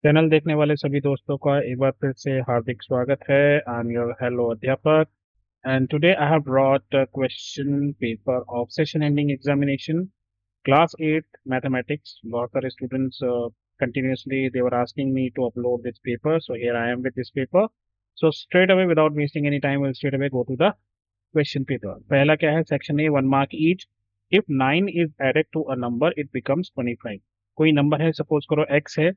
Channel देखने वाले सभी दोस्तों का एक बार फिर से हार्दिक स्वागत है। आई एम योर हेलो अध्यापक and today I have brought a question paper of session ending examination class 8 mathematics. बहुत सारे students continuously they were asking me to upload this paper, so here I am with this paper. So straight away without wasting any time we'll straight away go to the question paper. पहला क्या है? Section A, 1 mark each. If 9 is added to a number it becomes 25। कोई number है, suppose करो x है।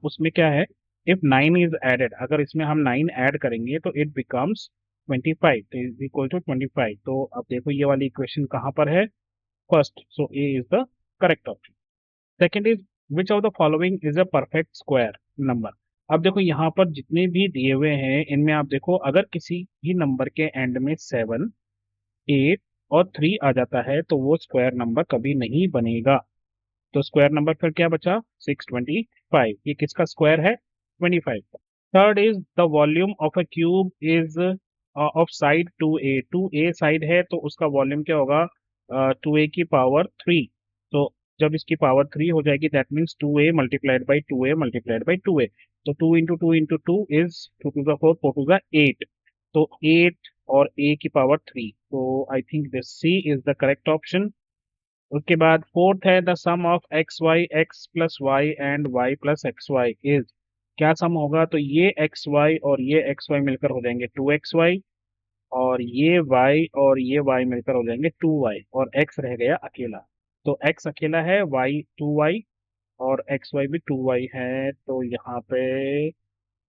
उसमें क्या है? इफ 9 इज एडेड, अगर इसमें हम 9 ऐड करेंगे तो इट बिकम्स 25, तो इज इक्वल टू 25। तो अब देखो ये वाली इक्वेशन कहाँ पर है? First, so A is the correct option. Second is which of the following is a perfect square number. अब देखो यहाँ पर जितने भी दिए हुए हैं इनमें आप देखो, अगर किसी भी नंबर के एंड में 7, 8 और 3 आ जाता है तो वो स्क्वायर नंबर कभी नहीं बनेगा। तो स्क्वायर नंबर फिर क्या बचा? 625। ये किसका स्क्वायर है? 25। Third is the volume of a cube is of side 2a। 2a side है तो उसका वॉल्यूम क्या होगा? 2a की पावर 3। तो जब इसकी पावर 3 हो जाएगी that means 2a multiplied by 2a multiplied by 2a। तो 2 into 2 is 2 to the 4, 4 to the 8। तो 8 और a की पावर 3। तो I think this C is the correct option. उसके बाद फोर्थ है the sum of x y, x plus y and y plus x y is. क्या sum होगा? तो ये एक्स वाई और ये एक्स वाई मिलकर हो जाएंगे 2xy, और ये y और ये y मिलकर हो जाएंगे 2y, और x रह गया अकेला। तो x अकेला है, y 2y और xy भी 2y है। तो यहाँ पे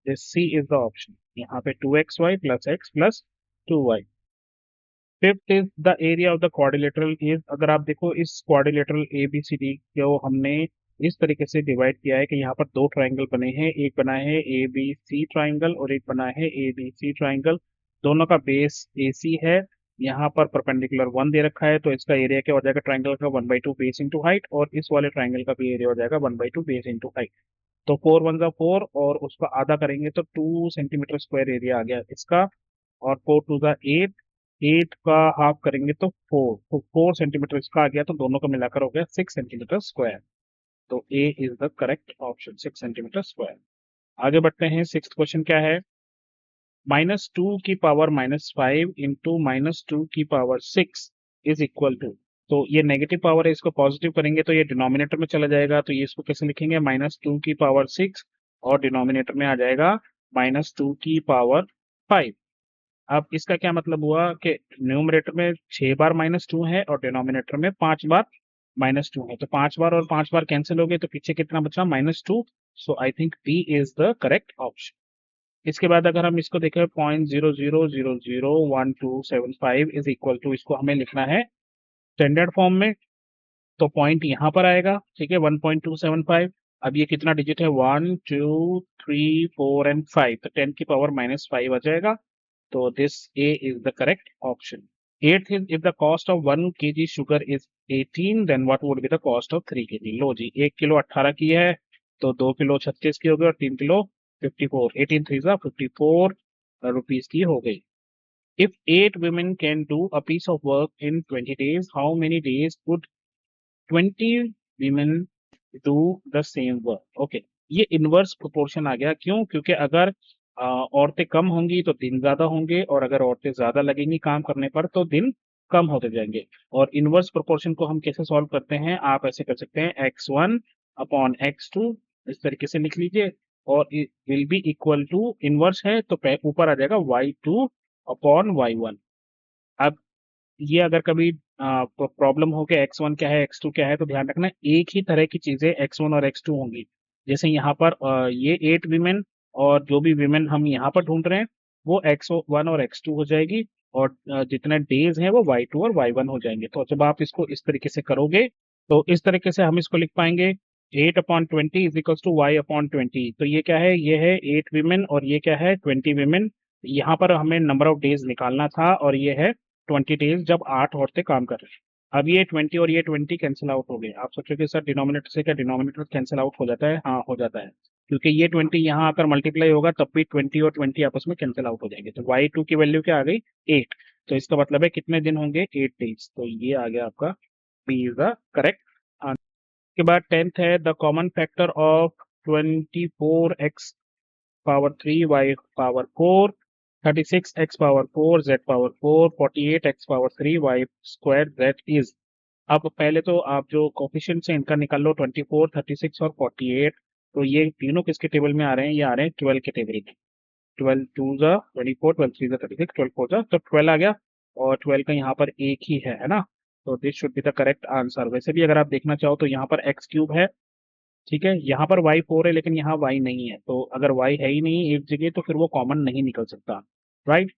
सी इज द ऑप्शन। यहाँ पे 2xy plus x plus 2y। Fifth is the area of the quadrilateral is. अगर आप देखो इस quadrilateral A B C D को हमने इस तरीके से डिवाइड किया है कि यहाँ पर दो ट्राइंगल बने हैं। एक बना है ए बी सी ट्राइंगल और एक बना है ए बी सी ट्राइंगल। दोनों का बेस ए सी है। यहाँ पर परपेंडिकुलर 1 दे रखा है तो इसका एरिया क्या हो जाएगा? ट्राइंगल का 1/2 बेस इंटू हाइट, और इस वाले ट्राइंगल का भी एरिया हो जाएगा 1/2 बेस इंटू हाइट। तो 4 1 4 और उसका आधा करेंगे तो 2 सेंटीमीटर स्क्वायर एरिया आ गया इसका। और 4 2 8, 8 का हाफ करेंगे तो 4, तो 4 सेंटीमीटर इसका आ गया, तो दोनों का मिलाकर हो गया 6 सेंटीमीटर स्क्वायर। तो A is the correct option, 6 centimetre square. आगे बढ़ते हैं। सिक्स क्वेश्चन क्या है? -2 की पावर -5 इंटू -2 की पावर 6 इज इक्वल टू। तो ये नेगेटिव पावर है, इसको पॉजिटिव करेंगे तो ये डिनोमिनेटर में चला जाएगा। तो ये इसको कैसे लिखेंगे? -2 की पावर 6 और डिनोमिनेटर में आ जाएगा -2 की पावर 5। अब इसका क्या मतलब हुआ कि न्यूमरेटर में 6 बार -2 है और डिनोमिनेटर में 5 बार -2 है। तो 5 बार और 5 बार कैंसिल हो गए तो पीछे कितना बचा? -2। So I think B is the correct option. इसके बाद अगर हम इसको देखें 0.00001275 इज इक्वल टू, इसको हमें लिखना है स्टैंडर्ड फॉर्म में। तो पॉइंट यहाँ पर आएगा, ठीक है, 1.275। अब ये कितना डिजिट है? 1 2 3 4 एंड 5, तो 10 की पावर -5 आ जाएगा। तो this A is the correct option. Eighth is if the cost of 1 kg sugar is 18 then what would be the cost of 3 kg। लो जी, 1 किलो 18 की है तो 2 किलो 36 की हो गई और 3 किलो 54, 18 3 54 रुपीज की हो गई। If 8 women can do a piece of work in 20 days, how many days would 20 women do the same work? Okay, ये इनवर्स प्रोपोर्शन आ गया। क्यों? क्योंकि अगर औरतें कम होंगी तो दिन ज्यादा होंगे, और अगर औरतें ज्यादा लगेंगी काम करने पर तो दिन कम होते जाएंगे। और इनवर्स प्रोपोर्शन को हम कैसे सॉल्व करते हैं? आप ऐसे कर सकते हैं, x1/x2 इस तरीके से लिख लीजिए, और will be equal to, inverse है तो ऊपर आ जाएगा y2/y1। अब ये अगर कभी प्रॉब्लम हो कि x1 क्या है x2 क्या है, तो ध्यान रखना एक ही तरह की चीजें x1 और x2 होंगी। जैसे यहाँ पर ये 8 विमेन, और जो भी विमेन हम यहाँ पर ढूंढ रहे हैं वो x1 और x2 हो जाएगी, और जितने डेज हैं वो y2 और y1 हो जाएंगे। तो जब आप इसको इस तरीके से करोगे तो इस तरीके से हम इसको लिख पाएंगे 8/20 इज इक्वल टू y/20। तो ये क्या है? ये है 8 विमेन और ये क्या है? 20 विमेन। यहाँ पर हमें नंबर ऑफ डेज निकालना था और ये है 20 डेज जब 8 औरतें काम कर रही हैं। अब ये 20 और ये 20 कैंसिल आउट हो गए। आप सोचोगे सर डिनोमिनेटर से क्या डिनोमिनेटर कैंसिल आउट हो जाता है? हाँ, हो जाता है, क्योंकि ये 20 यहाँ आकर मल्टीप्लाई होगा तब भी 20 और 20 आपस में कैंसिल आउट हो जाएंगे। तो y2 की वैल्यू क्या आ गई? 8। तो इसका मतलब है कितने दिन होंगे? 8 डेज। तो ये आ गया आपका B is the correct answer. के बाद टेंथ है the common factor of 24x power 3 y power 4 36x power 4 z power 4 48x power 3 y square z is. अब पहले तो आप जो कोफिशिएंट से इनका निकाल लो 24 36 और 48। तो ये तीनों किसके टेबल में आ रहे हैं? ये आ रहे हैं 12 के टेबल में। 12 2 जा 24, 12 3 जा 36, 12 4 जा, तो 12 आ गया। और 12 का यहाँ पर एक ही है ना? तो this should be the correct answer. वैसे भी अगर आप देखना चाहो तो यहाँ पर एक्स क्यूब है, ठीक है, यहाँ पर वाई 4 है लेकिन यहाँ वाई नहीं है, तो अगर वाई है ही नहीं एक जगह तो फिर वो कॉमन नहीं निकल सकता, राइट।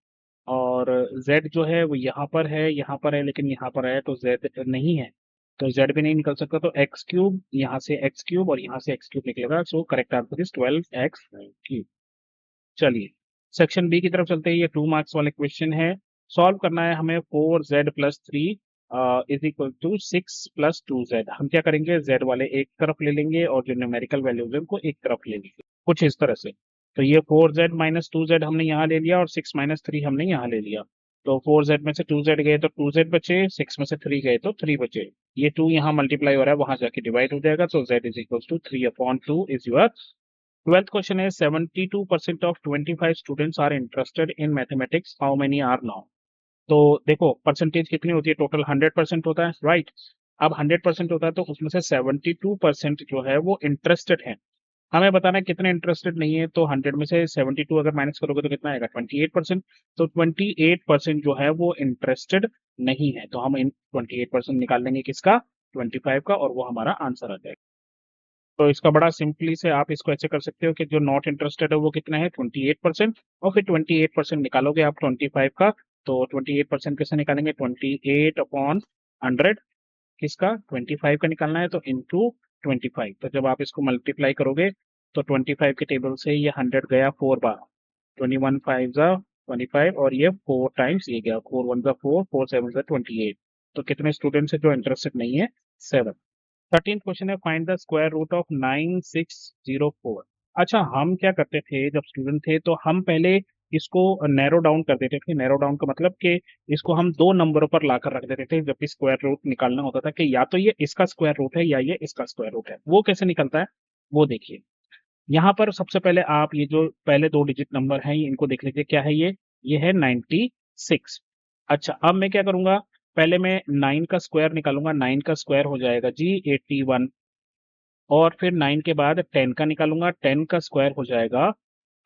और z जो है वो यहाँ पर है लेकिन यहाँ पर है तो z नहीं है, तो z भी नहीं निकल सकता, तो एक्स क्यूब, यहाँ से एक्स क्यूब और यहाँ से एक्स क्यूब निकलेगा। So correct answer is 12x cube. चलिए सेक्शन बी की तरफ चलते हैं। ये 2 मार्क्स वाले क्वेश्चन है। सॉल्व करना है हमें 4z plus 3 is equal to 6 plus 2z। हम क्या करेंगे, z वाले एक तरफ ले लेंगे और जो न्यूमेरिकल वैल्यूज है उनको एक तरफ ले लेंगे, कुछ इस तरह से। तो ये 4z माइनस 2z हमने यहाँ ले लिया और 6 माइनस 3 हमने यहाँ ले लिया। तो 4z में से 2z गए तो 2z बचे, 6 में से 3 गए तो 3 बचे। ये 2 यहाँ मल्टीप्लाई हो रहा है, वहां जाके डिवाइड हो जाएगा। तो z is equal to 3/2 is your 12th question is 72% of 25 students are interested in mathematics. How many are now? तो देखो परसेंटेज कितनी होती है, टोटल 100% होता है, राइट। अब 100% होता है तो उसमें से 72% जो है वो इंटरेस्टेड है। हमें बताना है कितने इंटरेस्टेड नहीं है, तो 100 में से 72 अगर माइनस करोगे तो कितना आएगा, 28%। तो 28% जो है वो इंटरेस्टेड नहीं है, तो हम इन 28% निकाल लेंगे किसका, 25 का, और वो हमारा आंसर आ जाएगा। तो इसका बड़ा सिंपली से आप इसको ऐसे कर सकते हो कि जो नॉट इंटरेस्टेड है वो कितना है, 28%। और फिर 28% निकालोगे आप 25 का, तो 28% कैसे निकालेंगे, 28/100 किसका, 25 का निकालना है, तो इंटू 25। तो जब आप इसको मल्टीप्लाई करोगे तो 25 के टेबल से ये 100 गया 4 बार, 21 5 जा 25, और ये 4 टाइम्स ये गया, 4 1 जा 4, 4 7 जा 28। तो कितने स्टूडेंट्स है जो इंटरेस्टेड नहीं है, 7। 13th क्वेश्चन है, find the square root of 9604। अच्छा, हम क्या करते थे जब स्टूडेंट थे, तो हम पहले इसको नैरो डाउन कर देते थे। नैरो डाउन का मतलब कि इसको हम दो नंबरों पर लाकर रख देते थे जब भी स्क्वायर रूट निकालना होता था, कि या तो ये इसका स्क्वायर रूट है या ये इसका स्क्वायर रूट है। वो कैसे निकलता है वो देखिए। यहाँ पर सबसे पहले आप ये जो पहले दो डिजिट नंबर हैं इनको देख लीजिए, क्या है ये है 96। अच्छा, अब मैं क्या करूंगा, पहले मैं 9 का स्क्वायर निकालूंगा। 9 का स्क्वायर हो जाएगा जी 81, और फिर 9 के बाद 10 का निकालूंगा। 10 का स्क्वायर हो जाएगा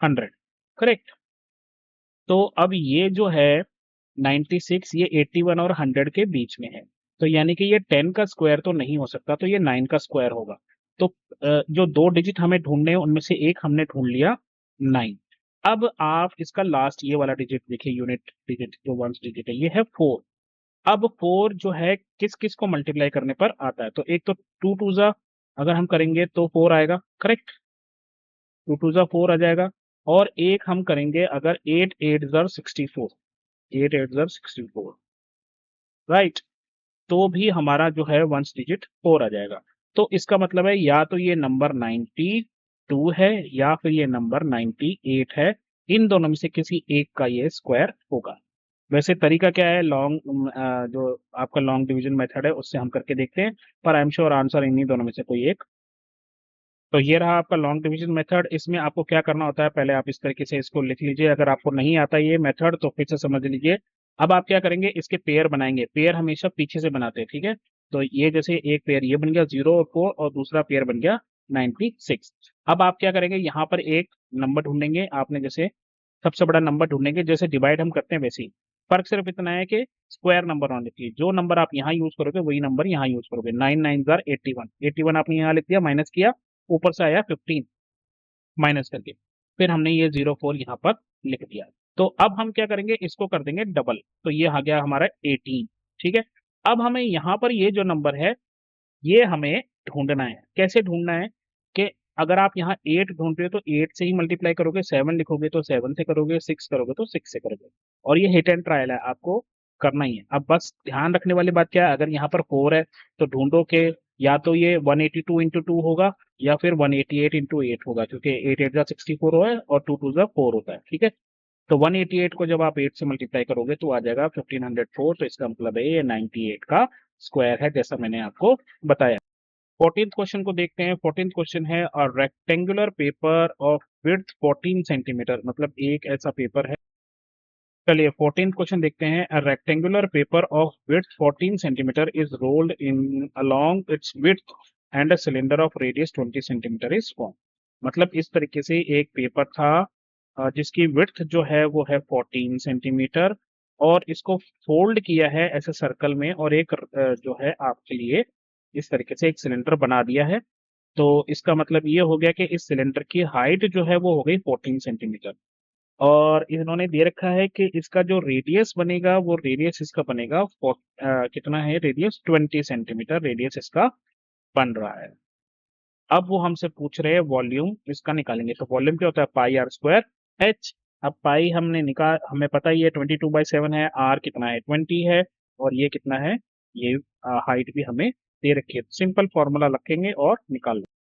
100, करेक्ट। तो अब ये जो है 96, ये 81 और 100 के बीच में है, तो यानी कि ये 10 का स्क्वायर तो नहीं हो सकता, तो ये 9 का स्क्वायर होगा। तो जो दो डिजिट हमें ढूंढने हैं उनमें से एक हमने ढूंढ लिया, 9। अब आप इसका लास्ट ये वाला डिजिट देखिए, यूनिट डिजिट जो वंस डिजिट है, ये है 4। अब 4 जो है किस किस को मल्टीप्लाई करने पर आता है, तो एक तो 2 2 जा अगर हम करेंगे तो 4 आएगा, करेक्ट। 2 2 जा 4 आ जाएगा। और एक हम करेंगे अगर 8 8 जा 64, 8 8 जा 64, राइट। तो भी हमारा जो है वंस डिजिट 4 आ जाएगा। तो इसका मतलब है या तो ये नंबर 92 है या फिर ये नंबर 98 है। इन दोनों में से किसी एक का ये स्क्वायर होगा। वैसे तरीका क्या है, लॉन्ग जो आपका लॉन्ग डिवीजन मेथड है उससे हम करके देखते हैं, पर आई एम श्योर आंसर इन्हीं दोनों में से कोई एक। तो ये रहा आपका लॉन्ग डिवीजन मेथड। इसमें आपको क्या करना होता है, पहले आप इस तरीके से इसको लिख लीजिए। अगर आपको नहीं आता ये मेथड तो फिर से समझ लीजिए। अब आप क्या करेंगे, इसके पेयर बनाएंगे। पेयर हमेशा पीछे से बनाते हैं, ठीक है। तो ये जैसे एक पेयर ये बन गया 0 और 4, और दूसरा पेयर बन गया 96। अब आप क्या करेंगे, यहाँ पर एक नंबर ढूंढेंगे। आपने जैसे सबसे बड़ा नंबर ढूंढेंगे, जैसे डिवाइड हम करते हैं वैसे ही। फर्क सिर्फ इतना है कि स्क्वायर नंबर होने चाहिए। जो नंबर आप यहाँ यूज करोगे वही नंबर यहाँ यूज करोगे। 9 9 जार 81, 81 आपने यहाँ लिख दिया, माइनस किया, ऊपर से आया 15 माइनस करके, फिर हमने ये 04 यहाँ पर लिख दिया। तो अब हम क्या करेंगे, इसको कर देंगे डबल, तो ये आ गया हमारा 18, ठीक है। अब हमें यहाँ पर ये जो नंबर है ये हमें ढूंढना है। कैसे ढूंढना है कि अगर आप यहाँ 8 ढूंढ रहे हो तो 8 से ही मल्टीप्लाई करोगे, 7 लिखोगे तो 7 से करोगे, 6 करोगे तो 6 से करोगे। और ये हिट एंड ट्रायल है, आपको करना ही है। अब बस ध्यान रखने वाली बात क्या है, अगर यहाँ पर 4 है तो ढूंढो के या तो ये 182 इंटू 2 होगा या फिर 188 इंटू 8 होगा, क्योंकि 8 8 जा 64 है और 2 2 जा 4 होता है, ठीक है। तो 188 को जब आप 8 से मल्टीप्लाई करोगे तो आ जाएगा 1504। तो इसका मतलब है ये 98 का स्क्वायर है, जैसा मैंने आपको बताया। 14th क्वेश्चन को देखते हैं। 14th क्वेश्चन है a rectangular paper of width 14 centimetre, मतलब एक ऐसा पेपर है। चलिए 14th क्वेश्चन देखते हैं। A rectangular paper of width 14 centimetre is rolled in along it's width and a cylinder of radius 20 centimetre is form. मतलब इस तरीके से एक पेपर था जिसकी विड्थ जो है वो है 14 सेंटीमीटर, और इसको फोल्ड किया है ऐसे सर्कल में, और एक जो है आपके लिए इस तरीके से एक सिलेंडर बना दिया है। तो इसका मतलब ये हो गया कि इस सिलेंडर की हाइट जो है वो हो गई 14 सेंटीमीटर, और इन्होंने दे रखा है कि इसका जो रेडियस बनेगा वो रेडियस इसका बनेगा कितना है रेडियस, 20 सेंटीमीटर रेडियस इसका बन रहा है। अब वो हमसे पूछ रहे हैं वॉल्यूम इसका निकालेंगे। तो वॉल्यूम क्या होता है, पाई आर स्क्वायर एच। अब पाई हमने निकाल, हमें पता ही है 22/7 है, आर कितना है 20 है, और ये कितना है, ये हाइट भी हमें दे रखी है। सिंपल फॉर्मूला रखेंगे और निकाल लेंगे।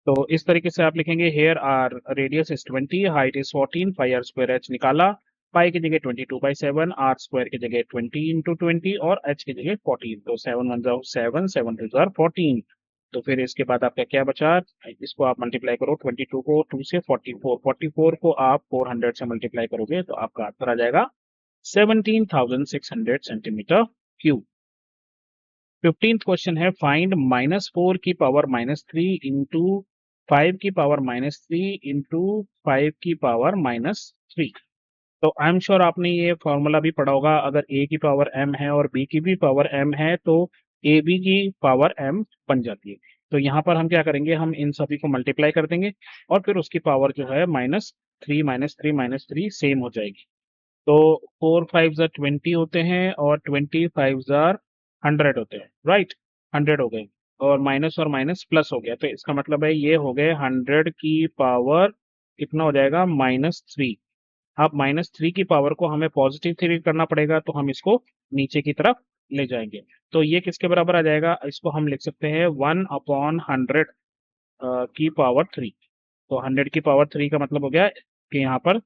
तो इस तरीके से आप लिखेंगे here r radius is 20, height is 14, pi r square h निकाला। पाई की जगह 22/7, आर स्क्वायर की जगह 20 इंटू 20 और एच की जगह 14। तो 7 1 7 7 2 14। तो फिर इसके बाद आपका क्या बचा, इसको आप मल्टीप्लाई करो 22 को 2 से, 44 को आप 400 से मल्टीप्लाई करोगे तो आपका आंसर आ जाएगा 17,600 सेंटीमीटर क्यूब। 15th क्वेश्चन है फाइंड -4 की पावर -3 इंटू 5 की पावर -3 इंटू 5 की पावर -3। तो आई एम श्योर आपने ये फॉर्मूला भी पढ़ा होगा। अगर ए की पावर m है और b की भी पावर m है तो ए बी की पावर m बन जाती है। तो यहाँ पर हम क्या करेंगे, हम इन सभी को मल्टीप्लाई कर देंगे और फिर उसकी पावर जो है -3 सेम हो जाएगी। तो 4 5 जार 20 होते हैं और 20 5 जार 100 होते हैं, राइट। 100 हो गए, और माइनस प्लस हो गया, तो इसका मतलब है ये हो गए 100 की पावर कितना हो जाएगा, -3। अब -3 की पावर को हमें पॉजिटिव 3 करना पड़ेगा, तो हम इसको नीचे की तरफ ले जाएंगे। तो ये किसके बराबर आ जाएगा, इसको हम लिख सकते हैं 1/100 की पावर 3। तो 100 की पावर 3 का मतलब हो गया कि यहाँ पर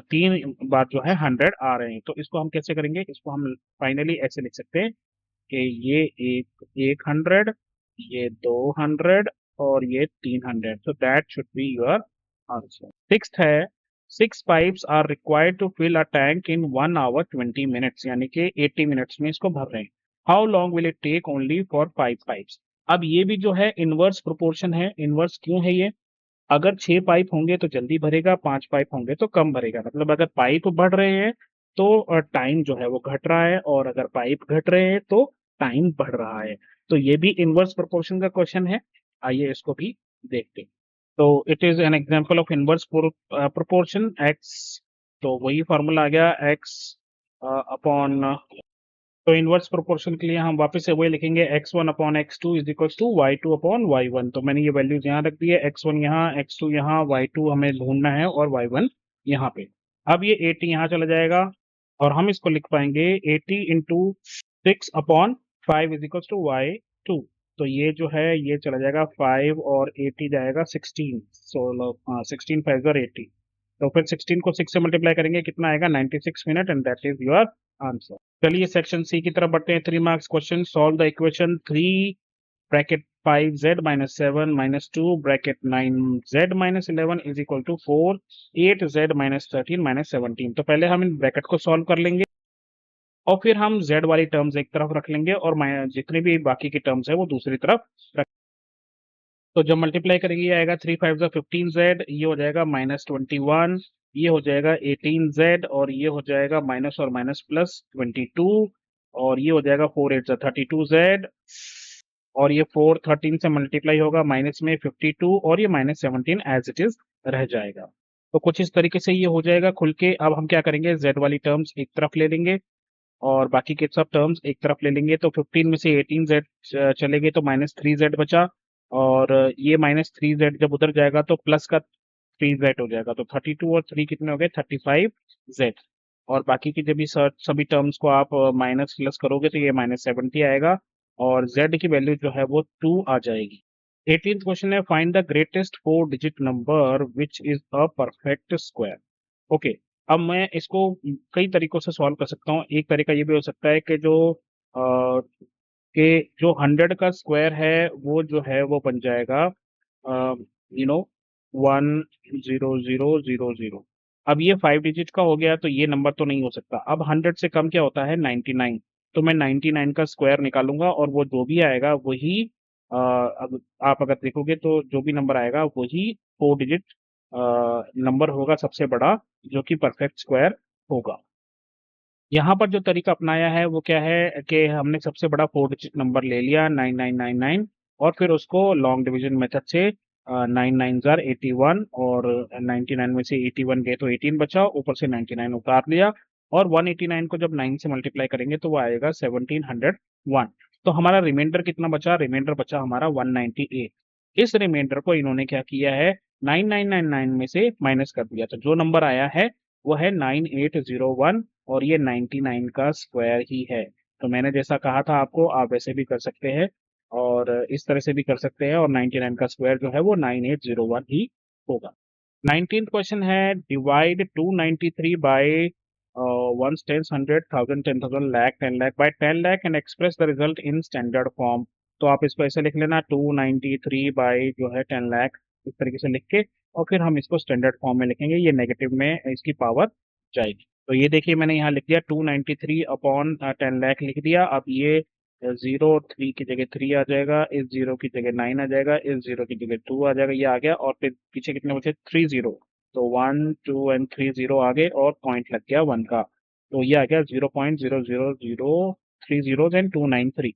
3 बार जो है 100 आ रहे हैं। तो इसको हम कैसे करेंगे, इसको हम फाइनली ऐसे लिख सकते हैं कि ये एक 100, ये 200 और ये 300। तो that should be your answer. Sixth है, 6 pipes are required to fill a tank in 1 hour 20 minutes, यानी कि 80 मिनट्स में इसको भर रहे हैं। How long will it take only for 5 pipes. अब ये भी जो है इनवर्स प्रोपोर्शन है। इनवर्स क्यों है ये, अगर 6 पाइप होंगे तो जल्दी भरेगा, 5 पाइप होंगे तो कम भरेगा। मतलब अगर पाइप बढ़ रहे हैं तो टाइम जो है वो घट रहा है, और अगर पाइप घट रहे हैं तो टाइम बढ़ रहा है। तो ये भी इनवर्स प्रोपोर्शन का क्वेश्चन है। आइए इसको भी देखते हैं। तो it is an example of inverse proportion x. तो वही फॉर्मूला आ गया एक्स अपॉन। तो इनवर्स प्रोपोर्शन के लिए हम वापस से वही लिखेंगे x1/x2 is equal to y2/y1। तो मैंने ये वैल्यूज यहाँ रख दी है, x1 यहाँ, x2 यहाँ, y2 हमें ढूंढना है और y1 यहाँ पे। अब ये 80 यहाँ चला जाएगा और हम इसको लिख पाएंगे 80 into 6/5 is equal to y2। तो ये जो है ये चला जाएगा 5 और 80 जाएगा 16, 16 5 और 80। तो फिर 16 को 6 से मल्टीप्लाई करेंगे, कितना आएगा 96 minute, and that is your answer. चलिए सेक्शन सी की तरफ बढ़ते हैं। 3 marks question, solve the equation 3 bracket 5z-7 - 2 bracket 9z-11 is equal to 4 8z-13 - 17। तो पहले हम इन ब्रैकेट को सॉल्व कर लेंगे और फिर हम z वाली टर्म्स एक तरफ रख लेंगे और जितनी भी बाकी की टर्म्स है वो दूसरी तरफ रख। तो जब मल्टीप्लाई करेंगे ये आएगा 3 5 15z, ये हो जाएगा -21, ये हो जाएगा 18z, और ये हो जाएगा माइनस और माइनस प्लस 22, और ये हो जाएगा 4 8 32z, और ये 4 13 से मल्टीप्लाई होगा माइनस में 52, और ये -17 एज इट इज रह जाएगा। तो कुछ इस तरीके से ये हो जाएगा खुल के। अब हम क्या करेंगे, z वाली टर्म्स एक तरफ ले लेंगे और बाकी के सब टर्म्स एक तरफ ले लेंगे। तो 15 में से 18z चले गए तो -3z बचा, और ये -3z जब उधर जाएगा तो प्लस का 3z हो जाएगा। तो 32 और 3 कितने हो गए 35z, और बाकी की जब भी सभी टर्म्स को आप माइनस प्लस करोगे तो ये -70 आएगा, और z की वैल्यू जो है वो 2 आ जाएगी। 18th क्वेश्चन है find the greatest 4 digit number which is a perfect square. Okay, अब मैं इसको कई तरीकों से सॉल्व कर सकता हूँ। एक तरीका ये भी हो सकता है कि जो कि जो 100 का स्क्वायर है वो जो है वो बन जाएगा यू नो 10000। अब ये 5 डिजिट का हो गया तो ये नंबर तो नहीं हो सकता। अब 100 से कम क्या होता है 99। तो मैं 99 का स्क्वायर निकालूंगा और वो जो भी आएगा वही अब आप अगर देखोगे तो जो भी नंबर आएगा वही 4 डिजिट नंबर होगा सबसे बड़ा, जो कि परफेक्ट स्क्वायर होगा। यहाँ पर जो तरीका अपनाया है वो क्या है कि हमने सबसे बड़ा 4 डिजिट नंबर ले लिया 9999 और फिर उसको लॉन्ग डिवीजन मेथड से 9 9 जार 81 और 99 में से 81 गए तो 18 बचा, ऊपर से 99 उतार लिया और 189 को जब 9 से मल्टीप्लाई करेंगे तो वो आएगा 1701। तो हमारा रिमाइंडर कितना बचा? रिमाइंडर बचा हमारा 198। इस रिमाइंडर को इन्होंने क्या किया है 9999 में से माइनस कर दिया, तो जो नंबर आया है वो है 9801 और ये 99 का स्क्वायर ही है। तो मैंने जैसा कहा था आपको, आप वैसे भी कर सकते हैं और इस तरह से भी कर सकते हैं और 99 का स्क्वायर जो है वो 9801 ही होगा। 19th क्वेश्चन है divide 293 by ones tens 100 1000 10,000 lakh 10 lakh by 10 lakh and express the result in standard form. तो आप इसको ऐसे लिख लेना 293 बाय जो है 10 लाख, इस तरीके से लिख के और फिर हम इसको स्टैंडर्ड फॉर्म में लिखेंगे, ये नेगेटिव में इसकी पावर जाएगी। तो ये देखिए मैंने यहाँ लिख दिया 293 अपॉन 10 लाख लिख दिया। अब ये 03 की जगह 3 आ जाएगा, इस 0 की जगह 9 आ जाएगा, इस 0 की जगह 2 आ जाएगा, ये आ गया और फिर पीछे कितने बचे 30। तो 1 2 एंड 3 0 आ गए और पॉइंट लग गया 1 का। तो ये आ गया 0.00030 एंड 293।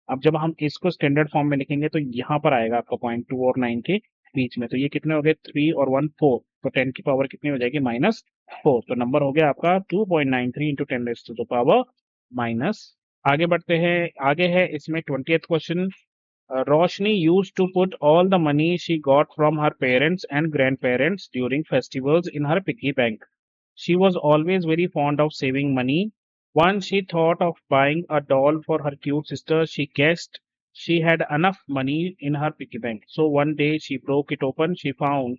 अब जब हम इसको स्टैंडर्ड फॉर्म में लिखेंगे तो यहाँ पर आएगा आपका पॉइंट 2 और 9 के बीच में। तो ये कितने हो गए 3 और 1 4। तो 10 की पावर कितनी हो जाएगी -4। तो नंबर हो गया आपका 2.93 into 10 raise to the power minus. आगे बढ़ते हैं, आगे है इसमें 20th question. Roshni used to put all the money she got from her parents and grandparents during festivals in her piggy bank. She was always very fond of saving money. Once she thought of buying a doll for her cute sister. She guessed she had enough money in her piggy bank. So one day she broke it open. She found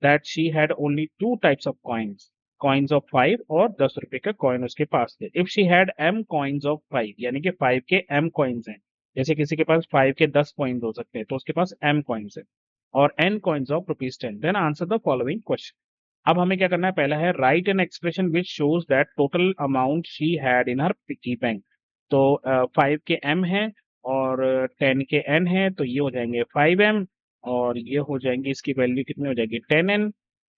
that she had only two types of coins. Coins of 5 और 10 रुपए का coin उसके पास थे। If she had m coins of 5, यानी कि 5 के m coins हैं, जैसे किसी के पास 5 के 10 coins हो सकते हैं तो उसके पास m coins है और n coins of ₹10, then answer the following question। अब हमें क्या करना है, पहला है right an expression which shows that total amount she had in her piggy bank. तो 5 के m है और 10 के n है, तो ये हो जाएंगे 5m और ये हो जाएंगे, इसकी वैल्यू कितनी हो जाएगी 10n।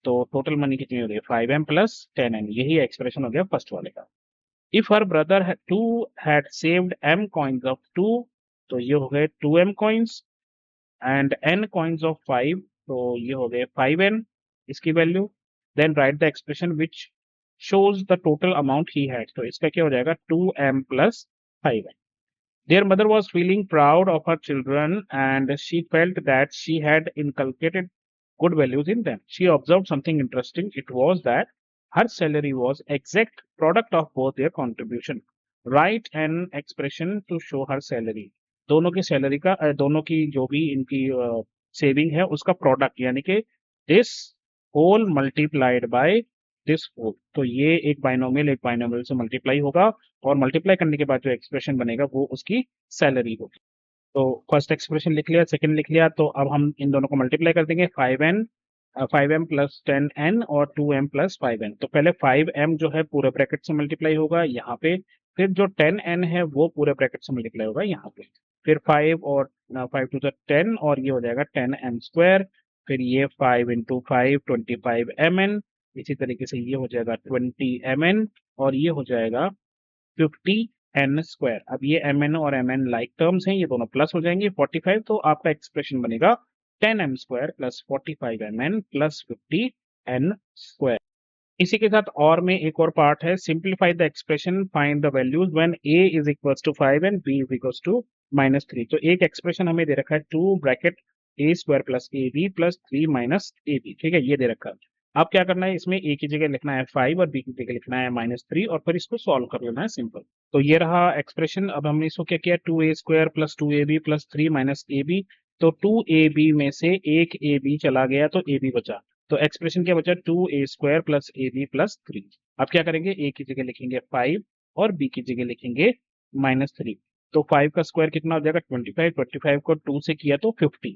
तो टोटल मनी कितनी हो गई 5m प्लस 10n, यही एक्सप्रेशन हो गया फर्स्ट वाले का। If her brother to had saved m coins of 2, तो ये हो गए 2m coins and n coins of 5, तो ये हो गए 5n इसकी value. Then write the expression which shows the total amount he had. तो इसका क्या हो जाएगा 2m plus 5n। Their mother was feeling proud of her children and she felt that she had inculcated good values in them. She observed something interesting. It was that her salary was exact product of both their contribution. Write an expression to show her salary। दोनों की salary का दोनों की जो भी इनकी saving है उसका प्रोडक्ट, यानी कि this whole multiplied by this whole. तो ये एक बाइनोमियल से मल्टीप्लाई होगा और मल्टीप्लाई करने के बाद जो एक्सप्रेशन बनेगा वो उसकी सैलरी होगी। तो फर्स्ट एक्सप्रेशन लिख लिया, सेकंड लिख लिया, तो अब हम इन दोनों को मल्टीप्लाई कर देंगे 5m प्लस 10n और 2m प्लस 5n। तो पहले 5m जो है पूरे ब्रैकेट से मल्टीप्लाई होगा यहाँ पे, फिर जो 10n है वो पूरे ब्रैकेट से मल्टीप्लाई होगा यहाँ पे, फिर 5 और 5 टू द 10 और ये हो जाएगा 10m स्क्वायर, फिर ये 5 इंटू 5 25mn, इसी तरीके से ये हो जाएगा 20mn और ये हो जाएगा 50n स्क्वायर। अब ये mn और mn लाइक टर्म्स हैं, ये दोनों प्लस हो जाएंगे 45, तो आपका एक्सप्रेशन बनेगा 10m square plus 45mn plus 50n square. इसी के साथ और में एक और पार्ट है, simplify the expression, find the values when a is equals to 5 and b is equals to -3। तो एक एक्सप्रेशन हमें दे रखा है 2 bracket a square plus ab plus 3 minus ab, ठीक है, ये दे रखा है। अब क्या करना है, इसमें a की जगह लिखना है 5 और b की जगह लिखना है -3 और फिर इसको सॉल्व कर लेना है सिंपल। तो ये रहा एक्सप्रेशन। अब हमने इसको क्या किया 2a square plus 2ab plus 3 minus ab, तो 2ab में से एक ab चला गया तो ab बचा, तो एक्सप्रेशन क्या बचा 2a square plus ab plus 3। अब क्या करेंगे, a की जगह लिखेंगे 5 और b की जगह लिखेंगे -3। तो 5 का स्क्वायर कितना हो जाएगा 25, 25 को 2 से किया तो 50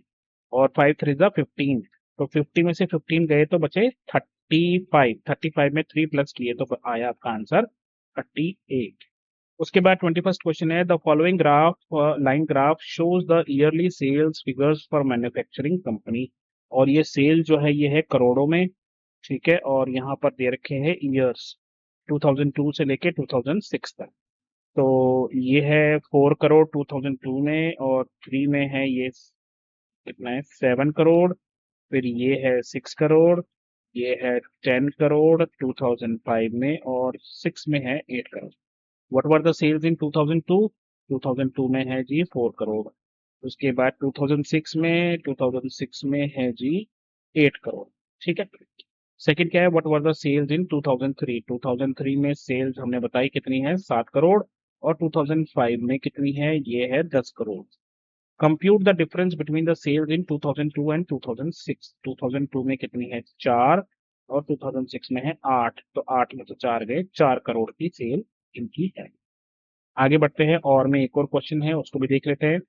और 5 3 जा 15, तो 50 में से 15 गए तो बचे 35, 35 में 3 प्लस किए तो आया आपका आंसर 38। उसके बाद 21st क्वेश्चन है, the following graph line graph shows the yearly sales figures for manufacturing company, और ये सेल जो है ये है करोड़ों में, ठीक है, और यहाँ पर दे रखे हैं ईयर्स 2002 से लेके 2006 तक। तो ये है 4 करोड़ 2002 में, और 3 में है ये कितना है 7 करोड़, फिर ये है 6 करोड़, ये है 10 करोड़ 2005 में, और 6 में है 8 crore. What were the sales in 2002? 2002 में है जी 4 करोड़। उसके बाद 2006 में 2006 में है जी 8 करोड़, ठीक है। सेकंड क्या है, व्हाट वर द सेल्स इन 2003? 2003 में सेल्स हमने बताई कितनी है 7 करोड़, और 2005 में कितनी है ये है 10 crore. Compute the difference between the sales in 2002 and 2006। 2002 में कितनी है 4, और 2006 में है 8, तो 8 में तो 4 गए, 4 करोड़ की सेल इनकी है। आगे बढ़ते हैं, और में एक और क्वेश्चन है उसको भी देख लेते हैं।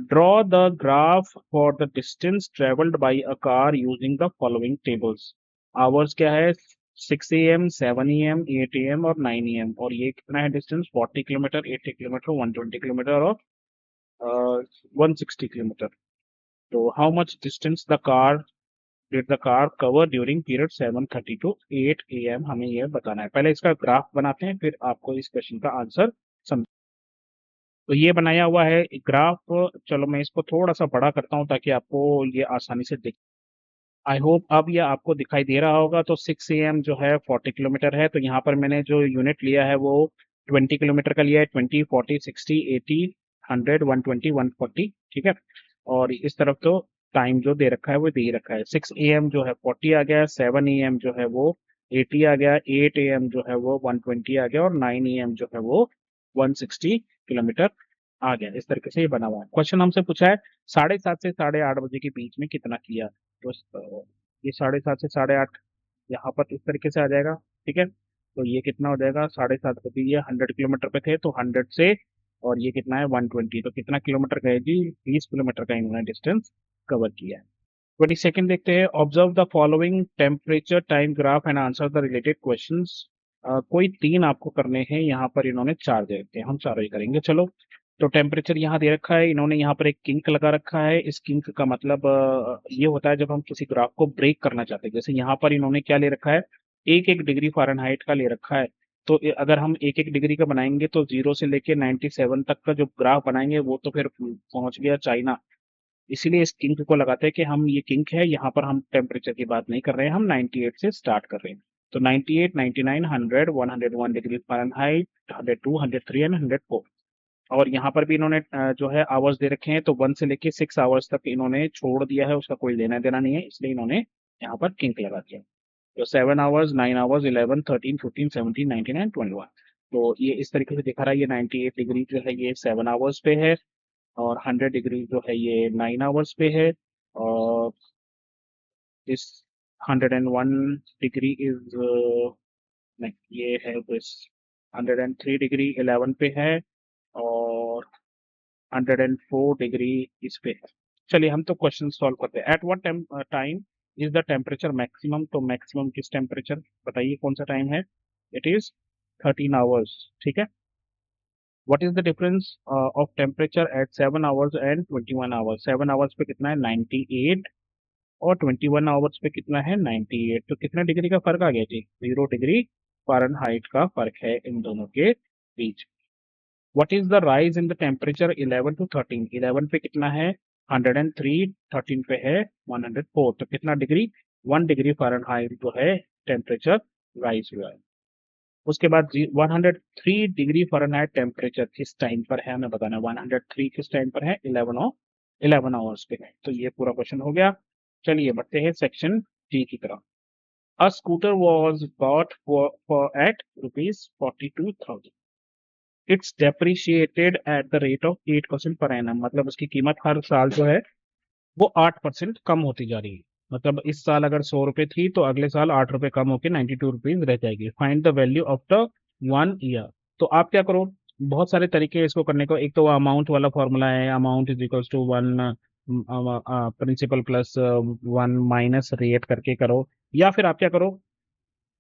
Draw the graph for the distance travelled by a car using the following tables. Hours क्या है 6 AM, 7 AM, 8 AM और 9 AM, और ये कितना है डिस्टेंस 40 किलोमीटर, 80 किलोमीटर, 120 किलोमीटर और 160 किलोमीटर। तो how much distance the car did the car cover during period 7:30 to 8 AM, हमें यह बताना है। पहले इसका ग्राफ बनाते हैं फिर आपको इस क्वेश्चन का आंसर समझ। तो ये बनाया हुआ है ग्राफ, चलो मैं इसको थोड़ा सा बड़ा करता हूँ ताकि आपको ये आसानी से दिख। आई होप अब ये आपको दिखाई दे रहा होगा। तो 6 AM जो है 40 किलोमीटर है, तो यहाँ पर मैंने जो यूनिट लिया है वो 20 किलोमीटर का लिया है, 20, 40, 60, 80, 100, 120, 140, ठीक है। और इस तरफ तो टाइम जो दे रखा है वो दे ही रखा है। 6 AM जो है 40 आ गया, 7 AM जो है वो 80 आ गया, 8 AM जो है वो 120 आ गया, और 9 AM जो है वो 160 किलोमीटर आ गया। इस तरीके से ये बना हुआ है। क्वेश्चन हमसे पूछा है 7:30 से 8:30 बजे के बीच में कितना किया। तो ये 7:30 से 8:30 यहाँ पर इस तरीके से आ जाएगा, ठीक है। तो ये कितना हो जाएगा 7:30 बजे, ये 100 किलोमीटर पे थे तो 100 से, और ये कितना है 120, तो कितना किलोमीटर गए जी 20 किलोमीटर का इन्होंने डिस्टेंस कवर किया है। 22nd देखते हैं, observe the following temperature time graph and answer the related questions. कोई 3 आपको करने हैं, यहाँ पर इन्होंने 4 दे रखे हैं, हम चारों ही करेंगे चलो। तो टेम्परेचर यहाँ दे रखा है, इन्होंने यहाँ पर एक किंक लगा रखा है। इस किंक का मतलब ये होता है जब हम किसी ग्राफ को ब्रेक करना चाहते हैं। जैसे यहाँ पर इन्होंने क्या ले रखा है, 1-1 डिग्री फ़ारेनहाइट का ले रखा है। तो अगर हम 1-1 डिग्री का बनाएंगे तो 0 से लेके 97 तक का जो ग्राफ बनाएंगे वो तो फिर पहुंच गया चाइना। इसीलिए इस किंक को लगाते हैं कि हम ये किंक है, यहाँ पर हम टेम्परेचर की बात नहीं कर रहे हैं, हम 98 से स्टार्ट कर रहे हैं। तो 98, 99, 100, 101 डिग्री फ़ारेनहाइट, 102, 103 एंड 104। और यहाँ पर भी इन्होंने जो है आवर्स दे रखे हैं, तो 1 से लेके 6 आवर्स तक इन्होंने छोड़ दिया है, उसका कोई लेना देना नहीं है, इसलिए इन्होंने यहाँ पर किंक लगा दिया। तो 7 आवर्स, 9 आवर्स, 11, 13, 15, 17, 19 एंड 21। तो ये इस तरीके से दिखा रहा है। ये 98 डिग्री जो है ये 7 आवर्स पे है, और 100 डिग्री जो है ये 9 आवर्स पे है, और इस 101 डिग्री इज नहीं, ये है दिस 103 डिग्री 11 पे है, और 104 डिग्री इस पे है। चलिए हम तो क्वेश्चन सॉल्व करते हैं। At what time is the temperature maximum? तो मैक्सिमम किस टेम्परेचर बताइए, कौन सा टाइम है? इट इज 13 आवर्स, ठीक है। What is the difference of temperature at 7 hours and 21 hours? 7 hours पे कितना है 98, और 21 आवर्स पे कितना है 98, तो कितना डिग्री का फर्क आ गया जी 0 डिग्री फ़ारेनहाइट का फर्क है इन दोनों के बीच। What is the rise in the temperature 11 to 13? 11 पे कितना है 103, 13 पे है 104, तो कितना डिग्री 1 डिग्री फ़ारेनहाइट जो है टेम्परेचर राइज हुआ है। उसके बाद 103 डिग्री फ़ारेनहाइट टेम्परेचर किस टाइम पर है हमें बताना है। 103 किस टाइम पर है 11 आवर्स पे है। तो ये पूरा क्वेश्चन हो गया। चलिए बढ़ते हैं सेक्शन डी की तरफ। A scooter was bought for at ₹42,000। It's depreciated at the rate of 8% per annum, मतलब उसकी कीमत हर साल जो है वो 8% कम होती जा रही है। मतलब इस साल अगर 100 रुपए थी तो अगले साल 8 रुपए कम होकर 92 रुपीज रह जाएगी। Find the value of the 1 year. तो आप क्या करो, बहुत सारे तरीके हैं इसको करने को। एक तो अमाउंट वाला फॉर्मूला है, amount is equals to one principal plus one minus rate करके करो। या फिर आप क्या करो,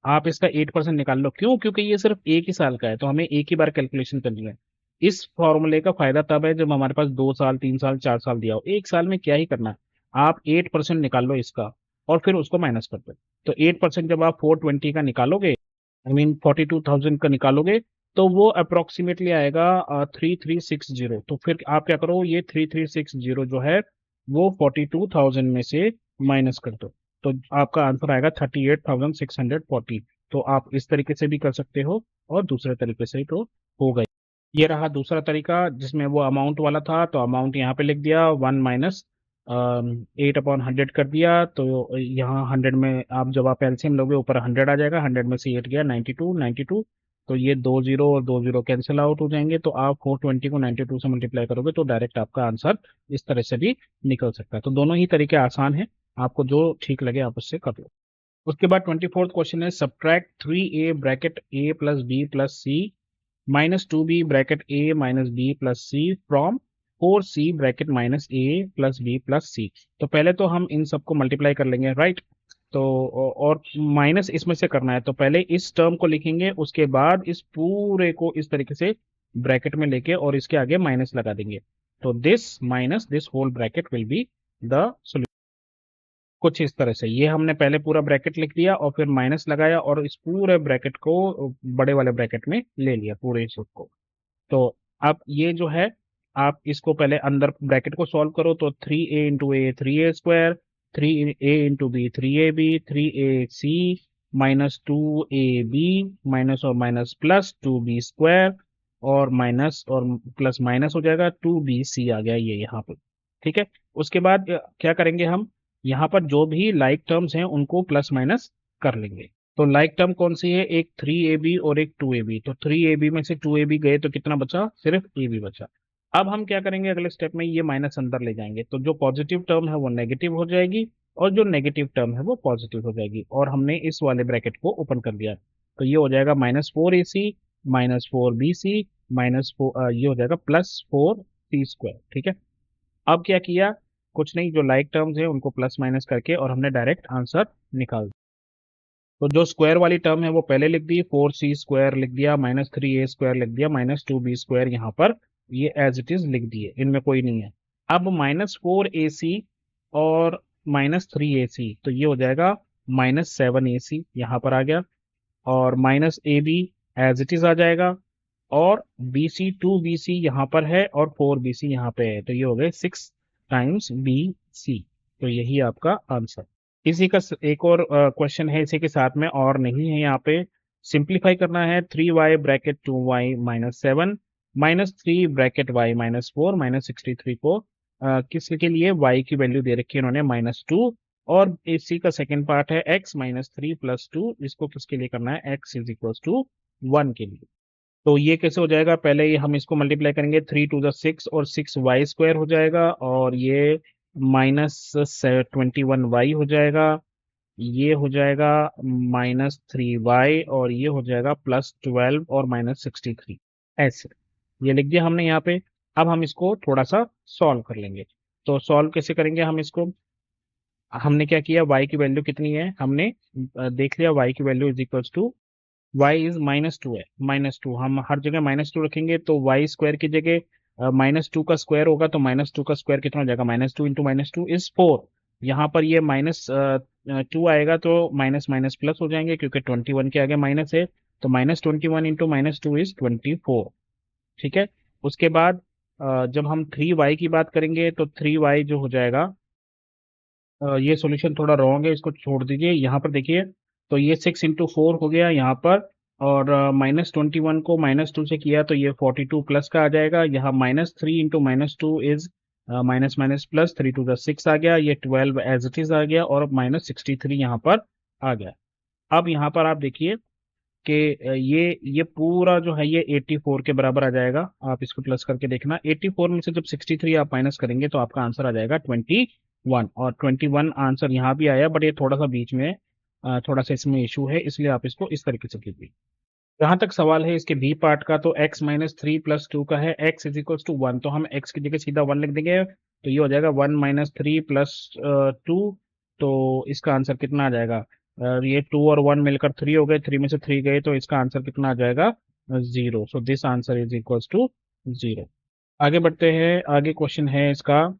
आप इसका 8% निकाल लो। क्यों? क्योंकि ये सिर्फ एक ही साल का है, तो हमें एक ही बार कैलकुलेशन करनी है। इस फॉर्मूले का फायदा तब है जब हमारे पास 2 साल 3 साल 4 साल दिया हो। एक साल में क्या ही करना है, आप 8% निकाल लो इसका और फिर उसको माइनस कर दो। तो 8% जब आप 420 का निकालोगे, आई मीन 42,000 का निकालोगे, तो वो अप्रोक्सीमेटली आएगा 3360। तो फिर आप क्या करो, ये 3360 जो है वो 42,000 में से माइनस कर दो, तो आपका आंसर आएगा 38,640। तो आप इस तरीके से भी कर सकते हो और दूसरे तरीके से तो होगा। ये रहा दूसरा तरीका जिसमें वो अमाउंट वाला था, तो अमाउंट यहाँ पे लिख दिया, वन माइनस 8/100 कर दिया। तो यहाँ 100 में आप जब आप एलसीएम लोगे ऊपर 100 आ जाएगा, 100 में से 8 गया 92 92। तो ये 2 जीरो और 2 जीरो कैंसिल आउट हो जाएंगे, तो आप 420 को 92 से मल्टीप्लाई करोगे तो डायरेक्ट आपका आंसर इस तरह से भी निकल सकता है। तो दोनों ही तरीके आसान है, आपको जो ठीक लगे आप उससे कर लो। उसके बाद 24th क्वेश्चन है, subtract 3a bracket a plus b plus c minus 2b bracket a minus b plus c from 4c bracket minus a plus b plus c। तो पहले तो हम इन सबको मल्टीप्लाई कर लेंगे, राइट। तो और माइनस इसमें से करना है, तो पहले इस टर्म को लिखेंगे, उसके बाद इस पूरे को इस तरीके से ब्रैकेट में लेके और इसके आगे माइनस लगा देंगे। तो this minus this whole bracket will be the solution. कुछ इस तरह से ये हमने पहले पूरा ब्रैकेट लिख दिया और फिर माइनस लगाया और इस पूरे ब्रैकेट को बड़े वाले ब्रैकेट में ले लिया पूरे सूट को। तो अब ये जो है, आप इसको पहले अंदर ब्रैकेट को सॉल्व करो, तो 3a into a 3a² 3a into b 3ab 3ac minus 2ab minus और माइनस प्लस 2b² और माइनस और प्लस माइनस हो जाएगा 2bc आ गया ये यहाँ पे। ठीक है। उसके बाद क्या करेंगे हम, यहाँ पर जो भी लाइक टर्म्स हैं उनको प्लस माइनस कर लेंगे। तो लाइक टर्म कौन सी है, एक 3ab और एक 2ab। तो 3ab में से 2ab गए तो कितना बचा, सिर्फ ab बचा। अब हम क्या करेंगे, अगले स्टेप में ये माइनस अंदर ले जाएंगे, तो जो पॉजिटिव टर्म है वो नेगेटिव हो जाएगी और जो नेगेटिव टर्म है वो पॉजिटिव हो जाएगी, और हमने इस वाले ब्रैकेट को ओपन कर दिया। तो ये हो जाएगा -4ac माइनस 4bc माइनस 4, ये हो जाएगा +4c²। ठीक है। अब क्या किया, कुछ नहीं, जो लाइक टर्म्स है उनको प्लस माइनस करके और हमने डायरेक्ट आंसर निकाल दिया। तो जो स्क्वायर वाली टर्म है वो पहले लिख दी, 4c² लिख दिया, -3a² लिख दिया, -2b² यहाँ पर ये एज इट इज लिख दिए, इनमें कोई नहीं है। अब -4ac और -3ac, तो ये हो जाएगा -7ac यहाँ पर आ गया, और -ab एज इट इज आ जाएगा, और BC 2BC यहाँ पर है और 4BC यहाँ पे है, तो ये हो गए 6 टाइम्स BC। तो यही आपका आंसर। इसी का एक और क्वेश्चन है इसी के साथ में, और नहीं है यहाँ पे। सिंप्लीफाई करना है, 3y bracket 2y minus 7 minus 3 bracket y minus 4 minus 63 को किसके लिए, y की वैल्यू दे रखी है उन्होंने -2, और इसी का सेकंड पार्ट है x माइनस 3 प्लस 2, इसको किसके लिए करना है, x इज इक्वल टू 1 के लिए। तो ये कैसे हो जाएगा, पहले ये हम इसको मल्टीप्लाई करेंगे, 3 टू द 6 और 6y² हो जाएगा, और ये -21y हो जाएगा, ये हो जाएगा -3y, और ये हो जाएगा +12 और -63। ऐसे ये लिख दिया हमने यहाँ पे। अब हम इसको थोड़ा सा सॉल्व कर लेंगे। तो सॉल्व कैसे करेंगे हम इसको, हमने क्या किया, y की वैल्यू कितनी है, हमने देख लिया, y की value is equal to y is -2 है, -2 हम हर जगह -2 रखेंगे, तो y² की जगह -2 का स्क्वायर होगा, तो -2 का स्क्वायर कितना हो जाएगा, -2 इंटू -2 इज 4। यहाँ पर ये -2 आएगा तो माइनस माइनस प्लस हो जाएंगे क्योंकि 21 के आगे माइनस है, तो -21 इंटू -2 इज 24। ठीक है। उसके बाद जब हम 3y की बात करेंगे तो 3y जो हो जाएगा, ये सॉल्यूशन थोड़ा रॉन्ग है, इसको छोड़ दीजिए। यहाँ पर देखिए, तो ये 6 इंटू 4 हो गया यहाँ पर, और -21 को -2 से किया तो ये 42 प्लस का आ जाएगा। यहाँ -3 into -2 is minus minus plus, 3 to the 6 आ गया, ये 12 एज इट इज आ गया, और -63 यहाँ पर आ गया। अब यहाँ पर आप देखिए कि ये पूरा जो है ये 84 के बराबर आ जाएगा। आप इसको प्लस करके देखना, 84 में से जब 63 आप माइनस करेंगे तो आपका आंसर आ जाएगा 21, और 21 आंसर यहाँ भी आया, बट ये थोड़ा सा बीच में थोड़ा सा इसमें इशू है, इसलिए आप इसको इस तरीके से कीजिए। जहां तक सवाल है इसके बी पार्ट का, तो x minus three plus two का है, x is equals to one, तो हम x की जगह सीधा वन लिख देंगे, तो ये हो जाएगा one minus three plus to. तो इसका आंसर कितना आ जाएगा? ये टू और वन मिलकर थ्री हो गए, थ्री में से थ्री गए, तो इसका आंसर कितना आ जाएगा? Zero. So this answer is equals to zero. आगे बढ़ते हैं, आगे क्वेश्चन है इसका,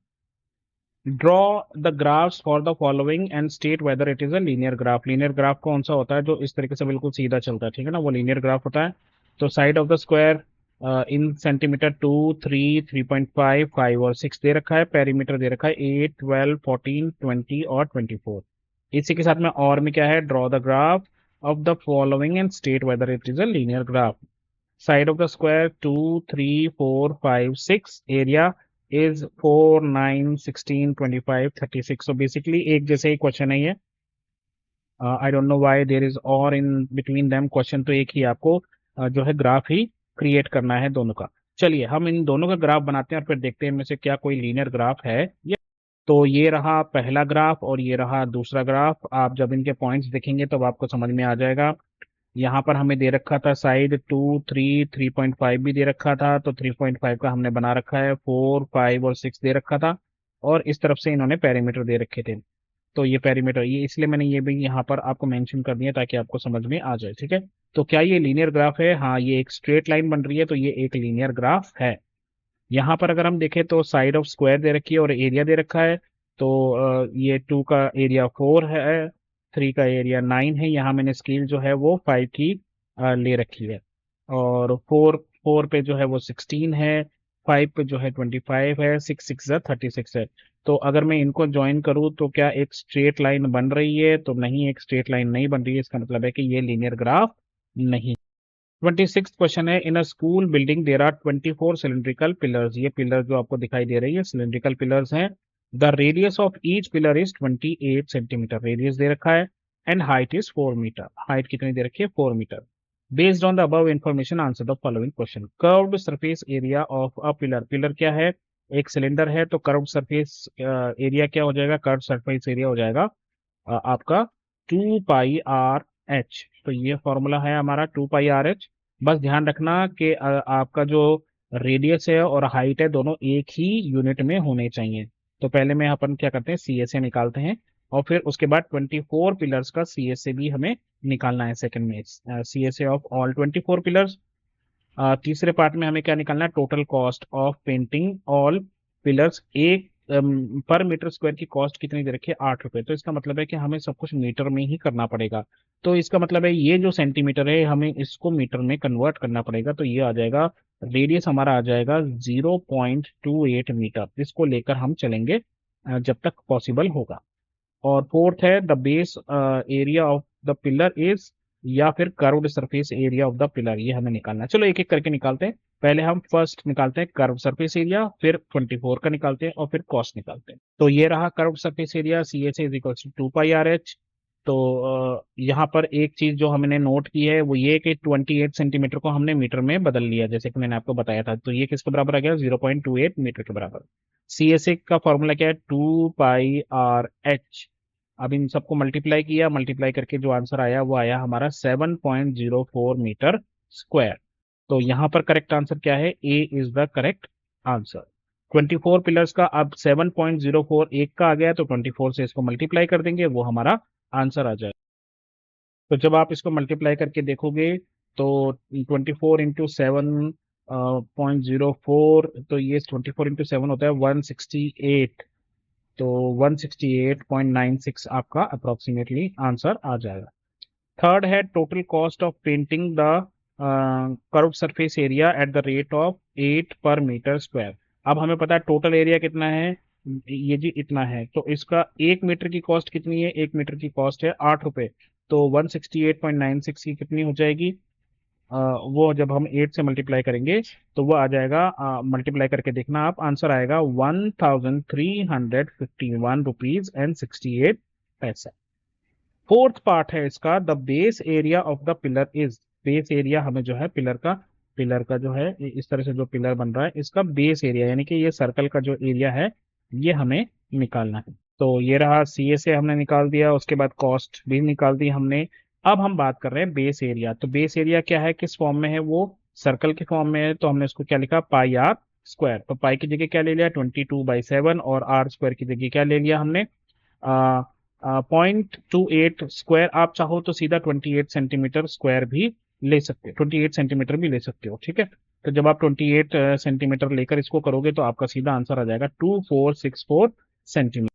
draw the graphs for the following and state whether it is a linear graph. Linear graph कौन सा होता है? जो इस तरीके से बिल्कुल सीधा चलता है, ठीक है ना, वो लीनियर ग्राफ होता है। तो side of the square in centimetre two, three, 3.5, five और सिक्स दे रखा है। पेरीमीटर दे रखा है 8, 12, 14, 20 और 24। इसी के साथ में और में क्या है, draw the graph of the following and state whether it is a linear graph. Side of the square 2, 3, 4, 5, 6. Area is 4, 9, 16, 25, 36. So basically एक जैसे ही क्वेश्चन है ये। I don't know why there is और इन बिटवीन देम क्वेश्चन, तो एक ही आपको जो है ग्राफ ही क्रिएट करना है दोनों का। चलिए हम इन दोनों का ग्राफ बनाते हैं और फिर देखते हैं इनमें से क्या कोई लीनियर ग्राफ है या। तो ये रहा पहला ग्राफ और ये रहा दूसरा ग्राफ। आप जब इनके पॉइंट्स देखेंगे तब आपको समझ में आ जाएगा। यहाँ पर हमें दे रखा था साइड टू, थ्री, 3.5 भी दे रखा था, तो 3.5 का हमने बना रखा है, फोर, फाइव और सिक्स दे रखा था। और इस तरफ से इन्होंने पेरीमीटर दे रखे थे। तो ये पेरीमीटर, ये इसलिए मैंने ये भी यहाँ पर आपको मेंशन कर दिया ताकि आपको समझ में आ जाए, ठीक है। तो क्या ये लीनियर ग्राफ है? हाँ, ये एक स्ट्रेट लाइन बन रही है, तो ये एक लीनियर ग्राफ है। यहाँ पर अगर हम देखें तो साइड ऑफ स्क्वायर दे रखी है और एरिया दे रखा है। तो ये टू का एरिया फोर है, थ्री का एरिया नाइन है, यहाँ मैंने स्केल जो है वो फाइव की ले रखी है। और फोर फोर पे जो है वो 16 है, फाइव पे जो है 25 है, सिक्स सिक्स 36 है। तो अगर मैं इनको ज्वाइन करूँ तो क्या एक स्ट्रेट लाइन बन रही है? तो नहीं, एक स्ट्रेट लाइन नहीं बन रही है। इसका मतलब है कि ये लीनियर ग्राफ नहीं। 26 क्वेश्चन है, in a school building there are 24 cylindrical pillars. ये पिलर जो आपको दिखाई दे रही है सिलेंड्रिकल पिलर्स हैं। The radius of each pillar is 28 centimetre, radius दे रखा है। And height is 4 metre, height कितनी दे रखी है? 4 metre. Based on the above information answer the following question. Curved surface area of a pillar. Pillar क्या है? एक सिलेंडर है, तो कर्व्ड सरफेस एरिया क्या हो जाएगा? कर्व्ड सरफेस एरिया हो जाएगा आपका 2 पाई आर एच। तो ये फॉर्मूला है हमारा 2 पाई आर एच। बस ध्यान रखना कि आपका जो रेडियस है और हाइट है दोनों एक ही यूनिट में होने चाहिए। तो पहले में अपन क्या करते हैं, सी एस ए निकालते हैं और फिर उसके बाद 24 पिलर्स का सी एस ए भी हमें निकालना है सेकंड में, C S A of all 24 pillars. तीसरे पार्ट में हमें क्या निकालना है, total cost of painting all pillars. एक पर मीटर स्क्वायर की कॉस्ट कितनी दे रखी है? 8 रुपए। तो इसका मतलब है कि हमें सब कुछ मीटर में ही करना पड़ेगा। तो इसका मतलब है ये जो सेंटीमीटर है हमें इसको मीटर में कन्वर्ट करना पड़ेगा। तो ये आ जाएगा, रेडियस हमारा आ जाएगा 0.28 मीटर। इसको लेकर हम चलेंगे जब तक पॉसिबल होगा। और फोर्थ है the base area of the pillar is, या फिर curved surface area of the pillar, ये हमें निकालना है। चलो एक एक करके निकालते हैं। पहले हम फर्स्ट निकालते हैं कर्व सरफेस एरिया, फिर 24 का निकालते हैं और फिर कॉस्ट निकालते हैं। तो ये रहा curved surface area, C S is equal to 2 pi r h. तो यहाँ पर एक चीज जो हमने नोट की है वो ये कि 28 सेंटीमीटर को हमने मीटर में बदल लिया, जैसे कि मैंने आपको बताया था। तो ये किसके बराबर आ गया? 0.28 मीटर के बराबर। सी एस ए का फॉर्मूला क्या है? 2 पाई आर एच। अब इन सबको मल्टीप्लाई किया, मल्टीप्लाई करके जो आंसर आया वो आया हमारा 7.04 मीटर स्क्वायर। तो यहाँ पर करेक्ट आंसर क्या है? A is the correct answer. 24 pillars का अब 7.04 एक का आ गया, तो 24 से इसको मल्टीप्लाई कर देंगे, वो हमारा आंसर आ जाएगा। तो जब आप इसको मल्टीप्लाई करके देखोगे तो 24 इंटू 7.04, तो ये 24 इंटू 7 होता है 168। तो 168.96 आपका अप्रोक्सीमेटली आंसर आ जाएगा। थर्ड है total cost of painting the curve surface area at the rate of 8 पर मीटर स्क्वायर। अब हमें पता है टोटल एरिया कितना है, ये जी इतना है। तो इसका 1 मीटर की कॉस्ट कितनी है? 1 मीटर की कॉस्ट है 8 रुपए। तो 168.96 की कितनी हो जाएगी? वो जब हम 8 से मल्टीप्लाई करेंगे तो वो आ जाएगा, मल्टीप्लाई करके देखना आप, आंसर आएगा 1351 रुपीज एंड 68 पैसा। फोर्थ पार्ट है इसका, the base area of the pillar is. Base area हमें जो है पिलर का जो है इस तरह से जो पिलर बन रहा है इसका बेस एरिया, यानी कि ये सर्कल का जो एरिया है ये हमें निकालना है। तो ये रहा, सी ए से हमने निकाल दिया, उसके बाद कॉस्ट भी निकाल दी हमने। अब हम बात कर रहे हैं बेस एरिया। तो बेस एरिया क्या है, किस फॉर्म में है, वो सर्कल के फॉर्म में है। तो हमने उसको क्या लिखा, पाई आर स्क्वायर। तो पाई की जगह क्या ले लिया, 22/7, और आर स्क्वायर की जगह क्या ले लिया हमने, 0.28 स्क्वायर। आप चाहो तो सीधा 28 सेंटीमीटर स्क्वायर भी ले सकते हो, 28 सेंटीमीटर भी ले सकते हो, ठीक है। तो जब आप 28 सेंटीमीटर लेकर इसको करोगे तो आपका सीधा आंसर आ जाएगा 2464 सेंटीमीटर।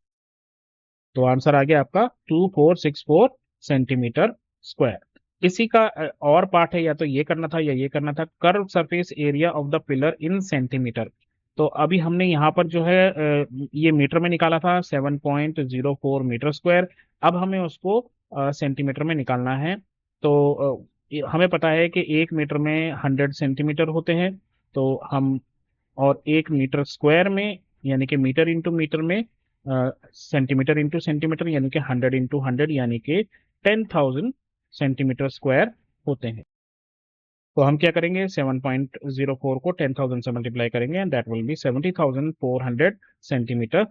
तो आंसर आ गया आपका 2464 सेंटीमीटर स्क्वायर। इसी का और पार्ट है, या तो ये करना था या ये करना था, curve surface area of the pillar in centimetre. तो अभी हमने यहाँ पर जो है ये मीटर में निकाला था, 7.04 मीटर स्क्वायर। अब हमें उसको सेंटीमीटर में निकालना है। तो हमें पता है कि 1 मीटर में 100 सेंटीमीटर होते हैं। तो हम, और 1 मीटर स्क्वायर में, यानी कि मीटर इंटू मीटर में, सेंटीमीटर इंटू सेंटीमीटर, यानी कि 100 इंटू 100, यानी कि 10,000 सेंटीमीटर स्क्वायर होते हैं। तो हम क्या करेंगे, 7.04 को 10,000 से मल्टीप्लाई करेंगे, and that will be 70,400 centimetre.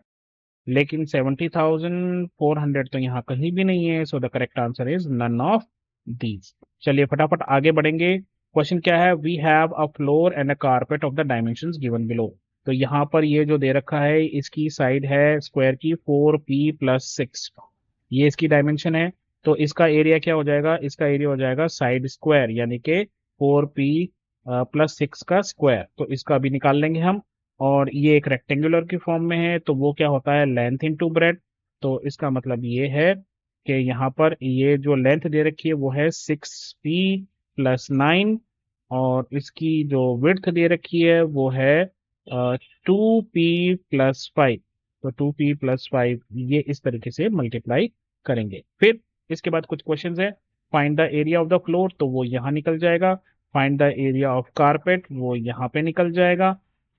लेकिन 70,400 तो यहाँ कहीं भी नहीं है, so the correct answer is none of these. चलिए फटाफट आगे बढ़ेंगे। क्वेश्चन क्या है, we have a floor and a carpet of the dimensions given below. तो यहाँ पर ये जो दे रखा है, इसकी साइड है स्क्वायर की 4p+6, ये इसकी डायमेंशन है। तो इसका एरिया क्या हो जाएगा, इसका एरिया हो जाएगा साइड स्क्वायर, यानी कि 4p+6 का स्क्वायर। तो इसका भी निकाल लेंगे हम। और ये एक रेक्टेंगुलर की फॉर्म में है, तो वो क्या होता है, लेंथ इनटू ब्रेड। तो इसका मतलब ये है कि यहाँ पर ये जो लेंथ दे रखी है वो है 6p+9, और इसकी जो विड्थ दे रखी है वो है 2p+5। तो 2p+5, ये इस तरीके से मल्टीप्लाई करेंगे। फिर इसके बाद कुछ क्वेश्चंस है, find the area of the floor, तो वो यहाँ निकल जाएगा। Find the area of carpet, वो यहाँ पे निकल जाएगा।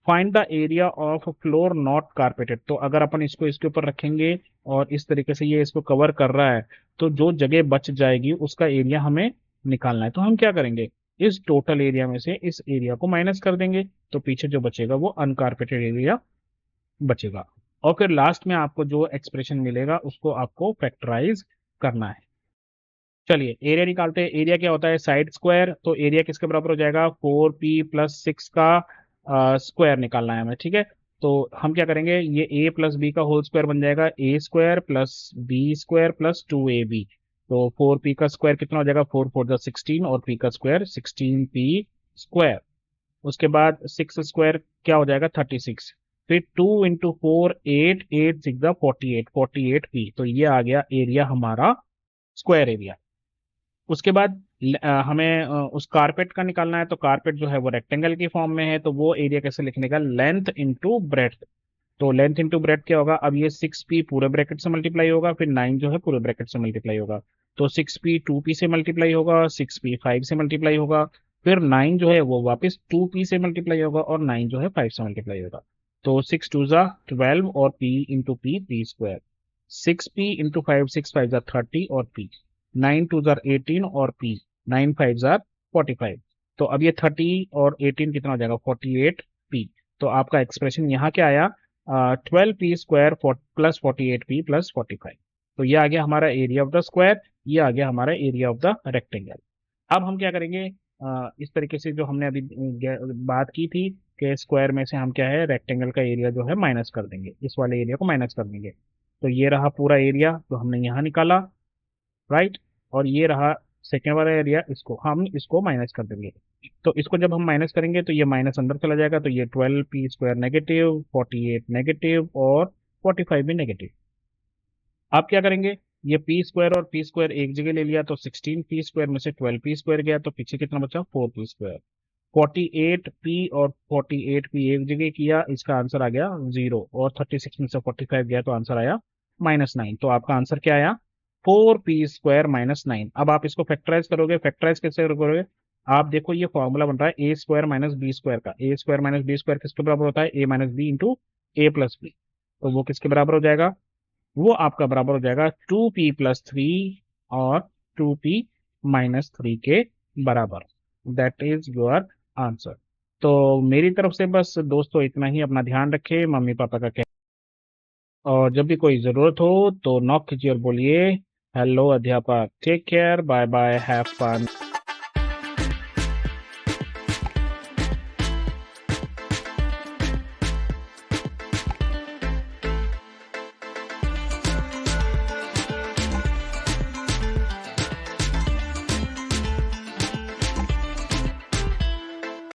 Find the area of floor not carpeted, तो अगर अपन इसको इसके ऊपर रखेंगे और इस तरीके से ये इसको कवर कर रहा है, तो जो जगह बच जाएगी उसका एरिया हमें निकालना है। तो हम क्या करेंगे, इस टोटल एरिया में से इस एरिया को माइनस कर देंगे, तो पीछे जो बचेगा वो अनकारपेटेड एरिया बचेगा। और फिर लास्ट में आपको जो एक्सप्रेशन मिलेगा उसको आपको फैक्टराइज करना है। चलिए एरिया निकालते हैं। एरिया क्या होता है, साइड स्क्वायर। तो एरिया किसके बराबर हो जाएगा, 4p+6 का स्क्वायर निकालना है हमें, ठीक है। तो हम क्या करेंगे, ये a+b का होल स्क्वायर बन जाएगा, a² + b² + 2ab। तो 4p का स्क्वायर कितना हो जाएगा, 4×4 = 16, और p का स्क्वायर 16p²। उसके बाद 6 स्क्वायर क्या हो जाएगा, 36। फिर 2 × 4 8, 8×6 = 48, 48p। तो ये आ गया एरिया हमारा, स्क्वायर एरिया। उसके बाद हमें उस कारपेट का निकालना है। तो कारपेट जो है वो रेक्टेंगल की फॉर्म में है, तो वो एरिया कैसे लिखने का, लेंथ इंटू ब्रेड्थ। तो लेंथ इंटू ब्रेड्थ क्या होगा, अब ये 6p पूरे ब्रैकेट से मल्टीप्लाई होगा, फिर 9 जो है पूरे ब्रैकेट से मल्टीप्लाई होगा। तो 6p 2p से मल्टीप्लाई होगा, 6p 5 से मल्टीप्लाई होगा, फिर 9 जो है वो वापस 2p से मल्टीप्लाई होगा, और 9 जो है 5 से मल्टीप्लाई होगा। तो 6×2 = 12, और p×p² 6p×5 6×5 = 30, और p 9×2 = 18, और p 9×5 = 45। तो अब ये 30 और 18 कितना हो जाएगा, 48p। तो आपका एक्सप्रेशन यहाँ क्या आया, 12p² +48p+45। तो ये आ गया हमारा एरिया ऑफ द स्क्वायर, ये आ गया हमारा एरिया ऑफ द रेक्टेंगल। अब हम क्या करेंगे, इस तरीके से जो हमने अभी बात की थी कि स्क्वायर में से हम क्या है, रेक्टेंगल का एरिया जो है माइनस कर देंगे, इस वाले एरिया को माइनस कर देंगे। तो ये रहा पूरा एरिया जो हमने यहाँ निकाला, राइट। और ये रहा सेकेंड वाला एरिया, इसको हम इसको माइनस कर देंगे। तो इसको जब हम माइनस करेंगे तो ये माइनस अंदर चला जाएगा, तो ये 12p² नेगेटिव, 48 नेगेटिव, और 45 भी नेगेटिव। आप क्या करेंगे, ये p² और p² एक जगह ले लिया, तो 16p² में से 12p² गया, तो पीछे कितना बचा, 4p²। 48p और 48p एक जगह किया, इसका आंसर आ गया 0, और 36 में से 45 गया तो आंसर आया -9। तो आपका आंसर क्या आया, 4p² - 9। अब आप इसको फैक्टराइज करोगे, फैक्टराइज कैसे करोगे, आप देखो ये फॉर्मूला बन रहा है a² - b² का। a² - b² किसके बराबर होता है, a - b × a+b। तो वो किसके बराबर हो जाएगा, वो आपका बराबर हो जाएगा 2p+3 और 2p - 3 के बराबर। That is your answer. तो मेरी तरफ से बस दोस्तों इतना ही। अपना ध्यान रखें, मम्मी पापा का कहना, और जब भी कोई ज़रूरत हो तो नॉक कीजिए और बोलिए हेलो अध्यापक, take care, bye bye, have fun.